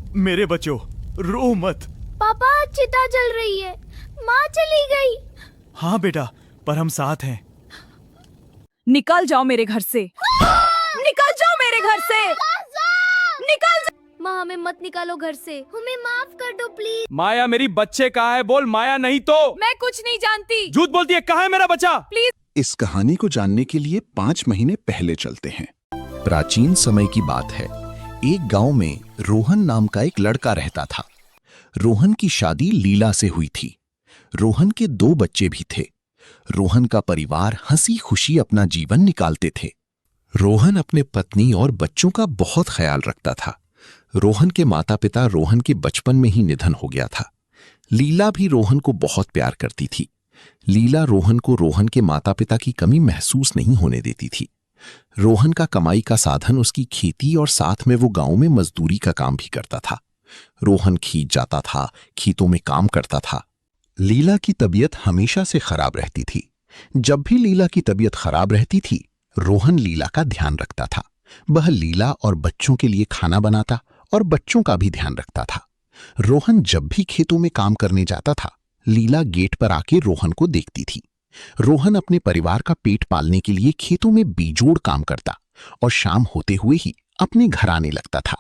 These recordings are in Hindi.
मेरे बच्चों, रो मत। पापा, चिता जल रही है, माँ चली गई। हाँ बेटा, पर हम साथ हैं। निकल जाओ मेरे घर से। निकल जाओ मेरे घर से। निकल जाओ। माँ, हमें मत निकालो घर से, हमें माफ कर दो प्लीज। माया, मेरी बच्चे कहाँ है? बोल माया, नहीं तो। मैं कुछ नहीं जानती। झूठ बोलती है। कहाँ है मेरा बच्चा? प्लीज। इस कहानी को जानने के लिए 5 महीने पहले चलते हैं। प्राचीन समय की बात है। एक गांव में रोहन नाम का एक लड़का रहता था। रोहन की शादी लीला से हुई थी। रोहन के 2 बच्चे भी थे। रोहन का परिवार हंसी खुशी अपना जीवन निकालते थे। रोहन अपने पत्नी और बच्चों का बहुत ख्याल रखता था। रोहन के माता पिता रोहन के बचपन में ही निधन हो गया था। लीला भी रोहन को बहुत प्यार करती थी। लीला रोहन को रोहन के माता पिता की कमी महसूस नहीं होने देती थी। रोहन का कमाई का साधन उसकी खेती और साथ में वो गांव में मजदूरी का काम भी करता था। रोहन खेत जाता था, खेतों में काम करता था। लीला की तबीयत हमेशा से खराब रहती थी। जब भी लीला की तबीयत खराब रहती थी, रोहन लीला का ध्यान रखता था। वह लीला और बच्चों के लिए खाना बनाता और बच्चों का भी ध्यान रखता था। रोहन जब भी खेतों में काम करने जाता था, लीला गेट पर आके रोहन को देखती थी। रोहन अपने परिवार का पेट पालने के लिए खेतों में बेजोड़ काम करता और शाम होते हुए ही अपने घर आने लगता था।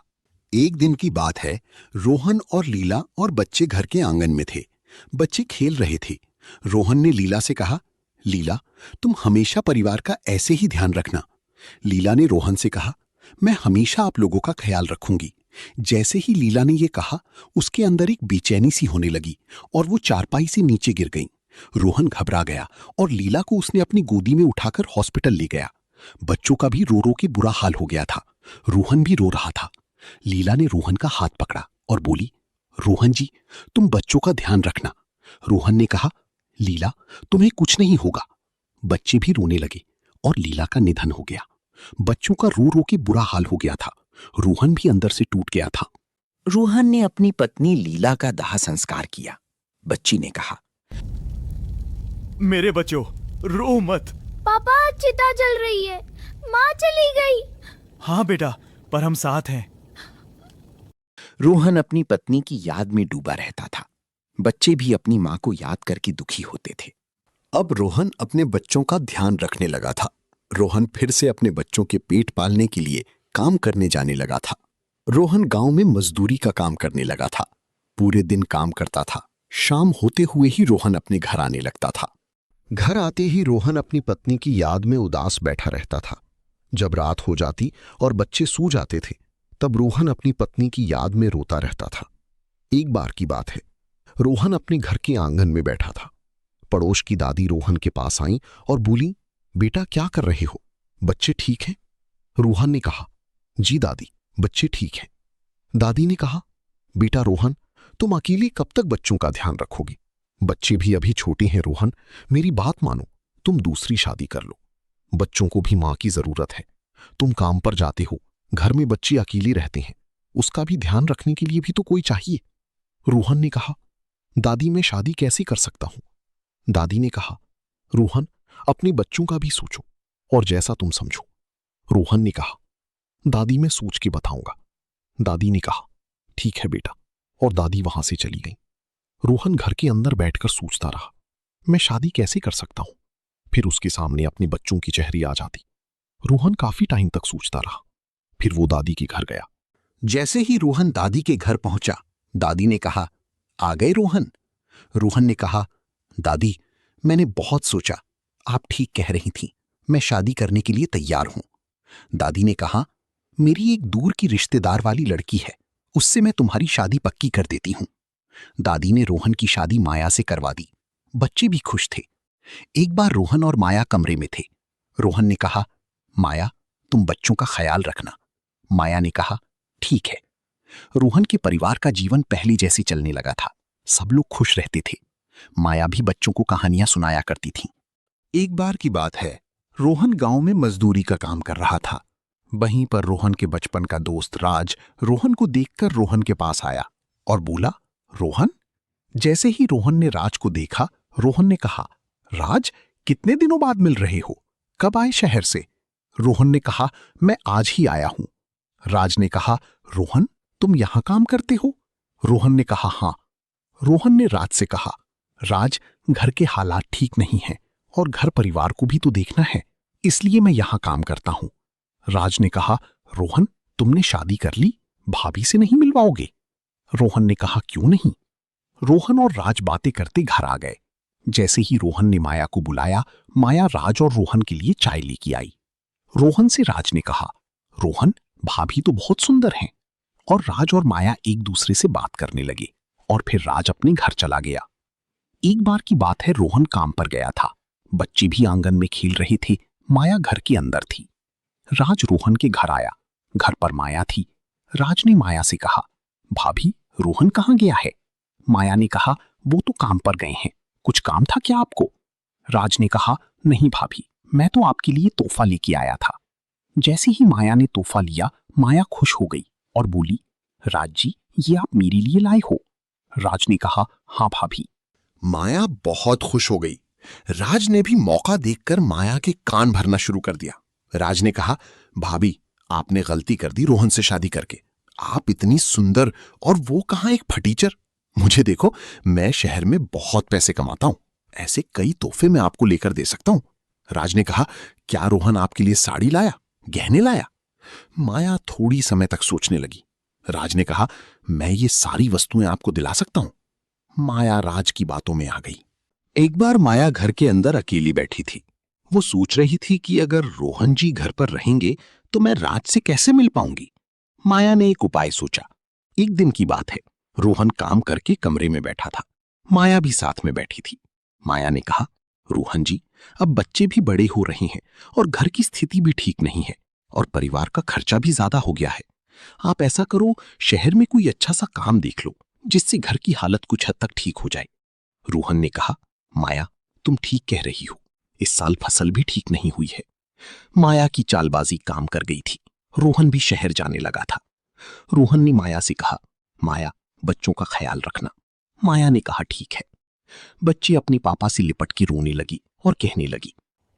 एक दिन की बात है। रोहन और लीला और बच्चे घर के आंगन में थे। बच्चे खेल रहे थे। रोहन ने लीला से कहा, लीला, तुम हमेशा परिवार का ऐसे ही ध्यान रखना। लीला ने रोहन से कहा, मैं हमेशा आप लोगों का ख्याल रखूंगी। जैसे ही लीला ने यह कहा, उसके अंदर एक बेचैनी सी होने लगी और वो चारपाई से नीचे गिर गई। रोहन घबरा गया और लीला को उसने अपनी गोदी में उठाकर हॉस्पिटल ले गया। बच्चों का भी रो रो के बुरा हाल हो गया था। रोहन भी रो रहा था। लीला ने रोहन का हाथ पकड़ा और बोली, रोहन जी, तुम बच्चों का ध्यान रखना। रोहन ने कहा, लीला, तुम्हें कुछ नहीं होगा। बच्चे भी रोने लगे और लीला का निधन हो गया। बच्चों का रो रो के बुरा हाल हो गया था। रोहन भी अंदर से टूट गया था। रोहन ने अपनी पत्नी लीला का दाह संस्कार किया। बच्ची ने कहा, मेरे बच्चों, रो मत। पापा, चिता जल रही है, माँ चली गई। हाँ बेटा, पर हम साथ हैं। रोहन अपनी पत्नी की याद में डूबा रहता था। बच्चे भी अपनी मां को याद करके दुखी होते थे। अब रोहन अपने बच्चों का ध्यान रखने लगा था। रोहन फिर से अपने बच्चों के पेट पालने के लिए काम करने जाने लगा था। रोहन गांव में मजदूरी का काम करने लगा था। पूरे दिन काम करता था। शाम होते हुए ही रोहन अपने घर आने लगता था। घर आते ही रोहन अपनी पत्नी की याद में उदास बैठा रहता था। जब रात हो जाती और बच्चे सो जाते थे, तब रोहन अपनी पत्नी की याद में रोता रहता था। एक बार की बात है। रोहन अपने घर के आंगन में बैठा था। पड़ोस की दादी रोहन के पास आई और बोली, बेटा, क्या कर रहे हो? बच्चे ठीक हैं? रोहन ने कहा, जी दादी, बच्चे ठीक हैं। दादी ने कहा, बेटा रोहन, तुम अकेली कब तक बच्चों का ध्यान रखोगी? बच्चे भी अभी छोटे हैं। रोहन, मेरी बात मानो, तुम दूसरी शादी कर लो। बच्चों को भी मां की जरूरत है। तुम काम पर जाते हो, घर में बच्चे अकेले रहते हैं, उसका भी ध्यान रखने के लिए भी तो कोई चाहिए। रोहन ने कहा, दादी, मैं शादी कैसे कर सकता हूं? दादी ने कहा, रोहन, अपने बच्चों का भी सोचो और जैसा तुम समझो। रोहन ने कहा, दादी, मैं सोच के बताऊंगा। दादी ने कहा, ठीक है बेटा, और दादी वहां से चली गई। रोहन घर के अंदर बैठकर सोचता रहा, मैं शादी कैसे कर सकता हूं? फिर उसके सामने अपने बच्चों की चेहरी आ जाती। रोहन काफी टाइम तक सोचता रहा। फिर वो दादी के घर गया। जैसे ही रोहन दादी के घर पहुंचा, दादी ने कहा, आ गए रोहन? रोहन ने कहा, दादी, मैंने बहुत सोचा, आप ठीक कह रही थीं, मैं शादी करने के लिए तैयार हूं। दादी ने कहा, मेरी एक दूर की रिश्तेदार वाली लड़की है, उससे मैं तुम्हारी शादी पक्की कर देती हूं। दादी ने रोहन की शादी माया से करवा दी। बच्चे भी खुश थे। एक बार रोहन और माया कमरे में थे। रोहन ने कहा, माया, तुम बच्चों का ख्याल रखना। माया ने कहा, ठीक है। रोहन के परिवार का जीवन पहले जैसे चलने लगा था। सब लोग खुश रहते थे। माया भी बच्चों को कहानियां सुनाया करती थी। एक बार की बात है। रोहन गांव में मजदूरी का काम कर रहा था। वहीं पर रोहन के बचपन का दोस्त राज रोहन को देखकर रोहन के पास आया और बोला, रोहन? जैसे ही रोहन ने राज को देखा, रोहन ने कहा, राज, कितने दिनों बाद मिल रहे हो? कब आए शहर से? रोहन ने कहा, मैं आज ही आया हूं। राज ने कहा, रोहन, तुम यहां काम करते हो? रोहन ने कहा, हाँ। रोहन ने राज से कहा, राज, घर के हालात ठीक नहीं हैं और घर परिवार को भी तो देखना है, इसलिए मैं यहां काम करता हूं। राज ने कहा, रोहन, तुमने शादी कर ली, भाभी से नहीं मिलवाओगे? रोहन ने कहा, क्यों नहीं? रोहन और राज बातें करते घर आ गए। जैसे ही रोहन ने माया को बुलाया, माया राज और रोहन के लिए चाय लेके आई। रोहन से राज ने कहा, रोहन, भाभी तो बहुत सुंदर हैं। और राज और माया एक दूसरे से बात करने लगे और फिर राज अपने घर चला गया। एक बार की बात है, रोहन काम पर गया था। बच्चे भी आंगन में खेल रहे थे। माया घर के अंदर थी। राज रोहन के घर आया। घर पर माया थी। राज ने माया से कहा, भाभी, रोहन कहाँ गया है? माया ने कहा, वो तो काम पर गए हैं। कुछ काम था क्या आपको? राज ने कहा, नहीं भाभी, मैं तो आपके लिए तोहफा लेके आया था। जैसे ही माया ने तोहफा लिया, माया खुश हो गई और बोली, राज जी, ये आप मेरे लिए लाए हो? राज ने कहा, हाँ भाभी। माया बहुत खुश हो गई। राज ने भी मौका देखकर माया के कान भरना शुरू कर दिया। राज ने कहा, भाभी, आपने गलती कर दी रोहन से शादी करके। आप इतनी सुंदर और वो कहां एक फटीचर। मुझे देखो, मैं शहर में बहुत पैसे कमाता हूं, ऐसे कई तोहफे मैं आपको लेकर दे सकता हूं। राज ने कहा, क्या रोहन आपके लिए साड़ी लाया, गहने लाया? माया थोड़ी समय तक सोचने लगी। राज ने कहा, मैं ये सारी वस्तुएं आपको दिला सकता हूं। माया राज की बातों में आ गई। एक बार माया घर के अंदर अकेली बैठी थी। वो सोच रही थी कि अगर रोहन जी घर पर रहेंगे तो मैं राज से कैसे मिल पाऊंगी। माया ने एक उपाय सोचा। एक दिन की बात है, रोहन काम करके कमरे में बैठा था। माया भी साथ में बैठी थी। माया ने कहा, रोहन जी, अब बच्चे भी बड़े हो रहे हैं और घर की स्थिति भी ठीक नहीं है और परिवार का खर्चा भी ज्यादा हो गया है। आप ऐसा करो, शहर में कोई अच्छा सा काम देख लो जिससे घर की हालत कुछ हद तक ठीक हो जाए। रोहन ने कहा, माया, तुम ठीक कह रही हो, इस साल फसल भी ठीक नहीं हुई है। माया की चालबाजी काम कर गई थी। रोहन भी शहर जाने लगा था। रोहन ने माया से कहा, माया, बच्चों का ख्याल रखना। माया ने कहा, ठीक है। बच्चे अपने पापा से लिपट के रोने लगी और कहने लगी,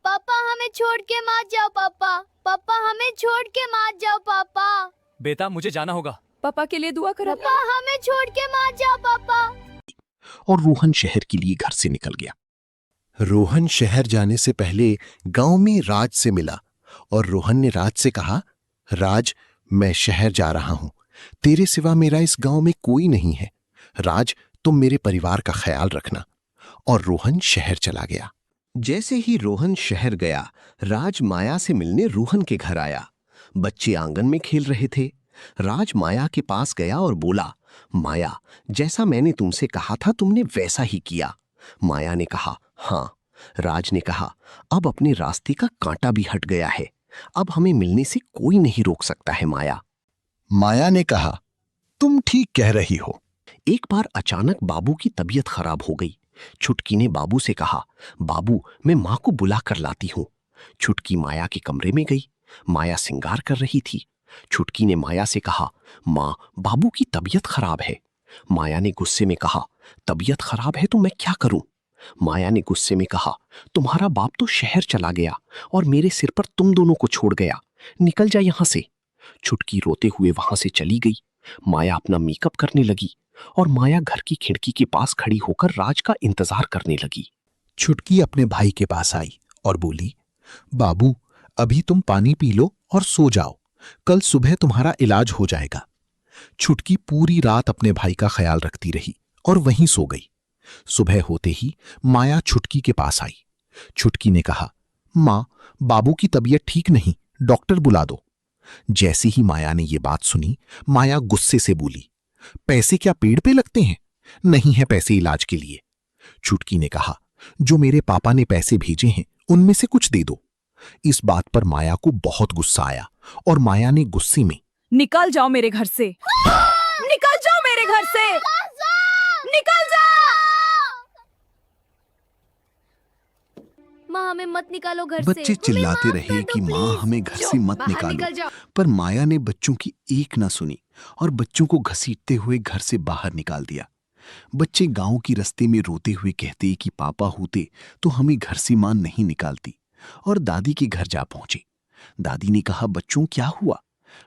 पापा हमें छोड़ के मत जाओ पापा, पापा हमें छोड़ के मत जाओ पापा, बेटा, मुझे जाना होगा। पापा के लिए दुआ करो। पापा हमें छोड़ के मत जाओ पापा। और रोहन शहर के लिए घर से निकल गया। रोहन शहर जाने से पहले गांव में राज से मिला और रोहन ने राज से कहा, राज, मैं शहर जा रहा हूं, तेरे सिवा मेरा इस गांव में कोई नहीं है। राज, तुम मेरे परिवार का ख्याल रखना। और रोहन शहर चला गया। जैसे ही रोहन शहर गया, राज माया से मिलने रोहन के घर आया। बच्चे आंगन में खेल रहे थे। राज माया के पास गया और बोला, माया, जैसा मैंने तुमसे कहा था तुमने वैसा ही किया। माया ने कहा, हाँ। राज ने कहा, अब अपने रास्ते का कांटा भी हट गया है, अब हमें मिलने से कोई नहीं रोक सकता है माया। माया ने कहा, तुम ठीक कह रही हो। एक बार अचानक बाबू की तबीयत खराब हो गई। छुटकी ने बाबू से कहा, बाबू, मैं माँ को बुला कर लाती हूँ। छुटकी माया के कमरे में गई। माया श्रृंगार कर रही थी। छुटकी ने माया से कहा, माँ, बाबू की तबीयत खराब है। माया ने गुस्से में कहा, तबीयत खराब है तो मैं क्या करूं? माया ने गुस्से में कहा, तुम्हारा बाप तो शहर चला गया और मेरे सिर पर तुम दोनों को छोड़ गया, निकल जा यहां से। छुटकी रोते हुए वहां से चली गई। माया अपना मेकअप करने लगी और माया घर की खिड़की के पास खड़ी होकर राज का इंतजार करने लगी। छुटकी अपने भाई के पास आई और बोली, बाबू, अभी तुम पानी पी लो और सो जाओ, कल सुबह तुम्हारा इलाज हो जाएगा। छुटकी पूरी रात अपने भाई का ख्याल रखती रही और वहीं सो गई। सुबह होते ही माया छुटकी के पास आई। छुटकी ने कहा, माँ, बाबू की तबीयत ठीक नहीं, डॉक्टर बुला दो। जैसे ही माया ने यह बात सुनी, माया गुस्से से बोली, पैसे क्या पेड़ पे लगते हैं? नहीं है पैसे इलाज के लिए। छुटकी ने कहा, जो मेरे पापा ने पैसे भेजे हैं उनमें से कुछ दे दो। इस बात पर माया को बहुत गुस्सा आया और माया ने गुस्से में, निकल जाओ मेरे घर से, निकल जाओ मेरे घर से, निकल जाओ। माँ हमें मत निकालो घर से। बच्चे चिल्लाते रहे कि माँ हमें घर से मत निकालो, पर माया ने बच्चों की एक ना सुनी और बच्चों को घसीटते हुए घर से बाहर निकाल दिया। बच्चे गांव की रास्ते में रोते हुए कहते कि पापा होते तो हमें घर से मां नहीं निकालती, और दादी के घर जा पहुंचे। दादी ने कहा, बच्चों क्या हुआ?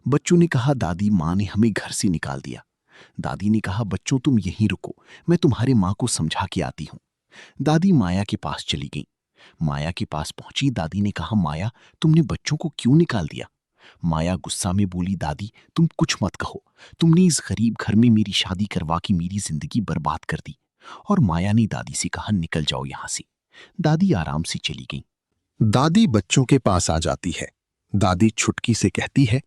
बच्चों ने कहा, दादी, माँ ने हमें घर से निकाल दिया। दादी ने कहा, बच्चों तुम यहीं रुको, मैं तुम्हारे माँ को समझा के आती हूँ। दादी माया के पास चली गई। माया के पास पहुंची। दादी ने कहा, माया, तुमने बच्चों को क्यों निकाल दिया? माया गुस्सा में बोली, दादी तुम कुछ मत कहो, तुमने इस गरीब घर में मेरी शादी करवा के मेरी जिंदगी बर्बाद कर दी। और माया ने दादी से कहा, निकल जाओ यहां से। दादी आराम से चली गई। दादी बच्चों के पास आ जाती है। दादी छुटकी से कहती है,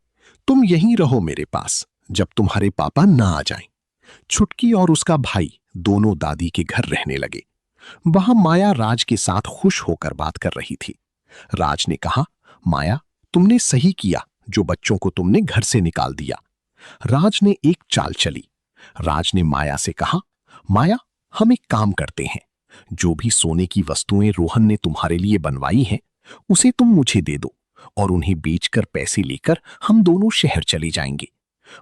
तुम यहीं रहो मेरे पास जब तुम्हारे पापा ना आ जाएं। छुटकी और उसका भाई दोनों दादी के घर रहने लगे। वहां माया राज के साथ खुश होकर बात कर रही थी। राज ने कहा, माया, तुमने सही किया जो बच्चों को तुमने घर से निकाल दिया। राज ने एक चाल चली। राज ने माया से कहा, माया, हम एक काम करते हैं, जो भी सोने की वस्तुएं रोहन ने तुम्हारे लिए बनवाई हैं, उसे तुम मुझे दे दो और उन्हें बेचकर पैसे लेकर हम दोनों शहर चले जाएंगे।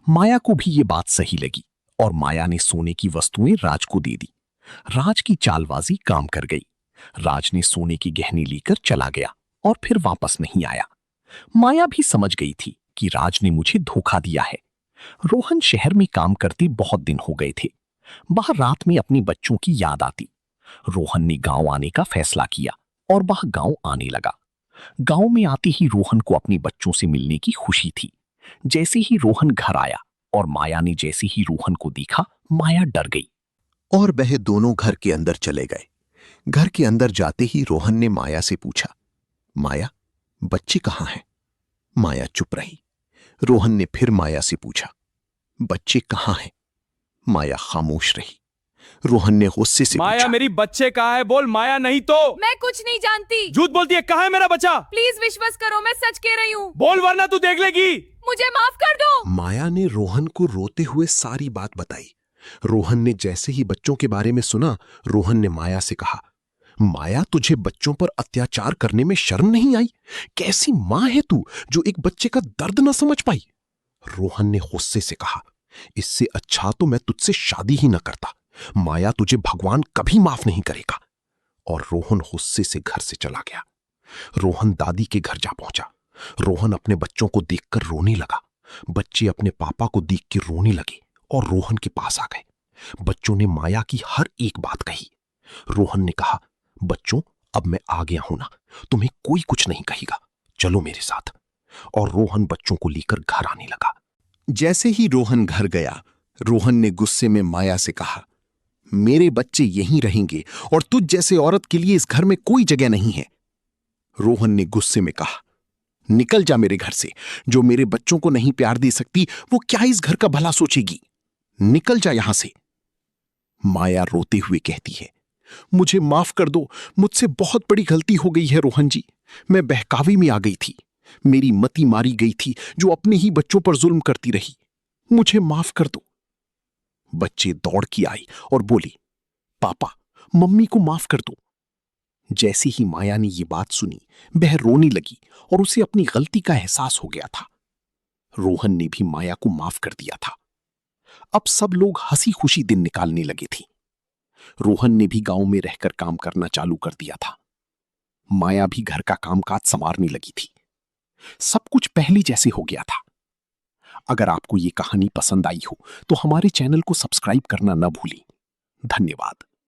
माया को भी ये बात सही लगी और माया ने सोने की वस्तुएं राज को दे दी। राज की चालबाजी काम कर गई। राज ने सोने की गहने लेकर चला गया और फिर वापस नहीं आया। माया भी समझ गई थी कि राज ने मुझे धोखा दिया है। रोहन शहर में काम करते बहुत दिन हो गए थे। वह रात में अपने बच्चों की याद आती। रोहन ने गांव आने का फैसला किया और वह गांव आने लगा। गांव में आते ही रोहन को अपने बच्चों से मिलने की खुशी थी। जैसे ही रोहन घर आया और माया ने जैसे ही रोहन को देखा, माया डर गई और वह दोनों घर के अंदर चले गए। घर के अंदर जाते ही रोहन ने माया से पूछा, माया, बच्चे कहाँ हैं? माया चुप रही। रोहन ने फिर माया से पूछा, बच्चे कहाँ हैं? माया खामोश रही। रोहन ने गुस्से से माया, पूछा, मेरी बच्चे कहाँ है? बोल माया, नहीं तो मैं कुछ नहीं जानती। झूठ बोलती है। कहाँ है मेरा बच्चा? प्लीज विश्वास करो, मैं सच कह रही हूँ। बोल वरना तू देख लेगी। मुझे माफ कर दो। माया ने रोहन को रोते हुए सारी बात बताई। रोहन ने जैसे ही बच्चों के बारे में सुना, रोहन ने माया से कहा, माया, तुझे बच्चों पर अत्याचार करने में शर्म नहीं आई? कैसी मां है तू जो एक बच्चे का दर्द न समझ पाई? रोहन ने गुस्से से कहा, इससे अच्छा तो मैं तुझसे शादी ही न करता। माया, तुझे भगवान कभी माफ नहीं करेगा। और रोहन गुस्से से घर से चला गया। रोहन दादी के घर जा पहुंचा। रोहन अपने बच्चों को देखकर रोने लगा। बच्चे अपने पापा को देख के रोने लगे और रोहन के पास आ गए। बच्चों ने माया की हर एक बात कही। रोहन ने कहा, बच्चों, अब मैं आ गया हूं ना, तुम्हें कोई कुछ नहीं कहेगा, चलो मेरे साथ। और रोहन बच्चों को लेकर घर आने लगा। जैसे ही रोहन घर गया, रोहन ने गुस्से में माया से कहा, मेरे बच्चे यहीं रहेंगे और तुझ जैसे औरत के लिए इस घर में कोई जगह नहीं है। रोहन ने गुस्से में कहा, निकल जा मेरे घर से। जो मेरे बच्चों को नहीं प्यार दे सकती, वो क्या इस घर का भला सोचेगी? निकल जा यहां से। माया रोते हुए कहती है, मुझे माफ कर दो, मुझसे बहुत बड़ी गलती हो गई है रोहन जी। मैं बहकावे में आ गई थी, मेरी मति मारी गई थी जो अपने ही बच्चों पर जुल्म करती रही। मुझे माफ कर दो। बच्चे दौड़ के आई और बोली, पापा, मम्मी को माफ कर दो। जैसे ही माया ने यह बात सुनी, वह रोने लगी और उसे अपनी गलती का एहसास हो गया था। रोहन ने भी माया को माफ कर दिया था। अब सब लोग हंसी खुशी दिन निकालने लगे थे। रोहन ने भी गांव में रहकर काम करना चालू कर दिया था। माया भी घर का कामकाज संवारने लगी थी। सब कुछ पहले जैसे हो गया था। अगर आपको ये कहानी पसंद आई हो तो हमारे चैनल को सब्सक्राइब करना न भूलें। धन्यवाद।